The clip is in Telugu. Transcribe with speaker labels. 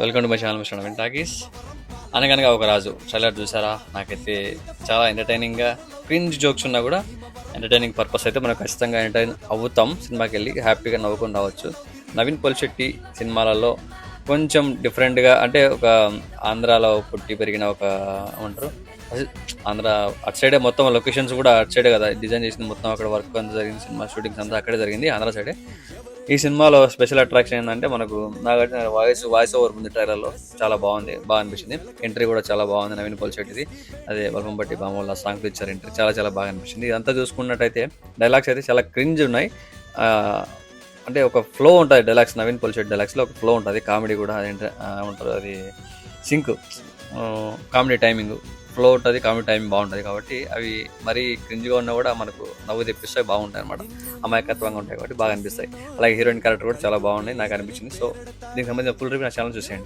Speaker 1: Welcome to my channel mister Naveen talkies. అనగనగా ఒక రాజు ట్రైలర్ చూసారా? నాకైతే చాలా ఎంటర్టైనింగ్గా క్రింజ్ జోక్స్ ఉన్నా కూడా ఎంటర్టైనింగ్ పర్పస్ అయితే మనం ఖచ్చితంగా ఎంటర్టైన్ అవుతాం. సినిమాకి వెళ్ళి హ్యాపీగా నవ్వుకొని రావచ్చు. నవీన్ పోల్శెట్టి సినిమాలలో కొంచెం డిఫరెంట్గా అంటే ఒక ఆంధ్రాలో పుట్టి పెరిగిన ఒక ఏమంటారు ఆంధ్ర అటు సైడే మొత్తం లొకేషన్స్ కూడా అటు సైడే కదా డిజైన్ చేసింది, మొత్తం అక్కడ వర్క్ అంతా జరిగింది, సినిమా షూటింగ్స్ అంతా అక్కడే జరిగింది ఆంధ్ర సైడే. ఈ సినిమాలో స్పెషల్ అట్రాక్షన్ ఏంటంటే మనకు నాగార్జున వాయిస్ ఓవర్ ఉంది ట్రైలర్లో, చాలా బాగుంది, బాగా అనిపించింది. ఎంట్రీ కూడా చాలా బాగుంది నవీన్ పోల్శెట్టిది. అదే బల్పం బట్టి బామోళ్ళ సాంగ్స్ ఇచ్చారు, ఎంట్రీ చాలా చాలా బాగా అనిపించింది. ఇదంతా చూసుకున్నట్టయితే డైలాగ్స్ అయితే చాలా క్రింజ్ ఉన్నాయి. అంటే ఒక ఫ్లో ఉంటుంది డైలాగ్స్, నవీన్ పోల్శెట్టి డైలాగ్స్లో ఒక ఫ్లో ఉంటుంది, కామెడీ కూడా అదేంటే ఏమంటారు అది సింక్, కామెడీ టైమింగ్ ఫ్లో ఉంటుంది, కామెడీ టైమింగ్ బాగుంటుంది. కాబట్టి అవి మరీ క్రింజ్గా ఉన్నా కూడా మనకు నవ్వు తెప్పిస్తాయి, బాగుంటాయి అనమాట, అమాయకత్వంగా ఉంటాయి కాబట్టి బాగా అనిపిస్తాయి. అలాగే హీరోయిన్ క్యారెక్టర్ కూడా చాలా బాగుంది నాకు అనిపించింది. సో దీనికి సంబంధించిన ఫుల్ రివ్యూ నా ఛానల్ చూసేయండి.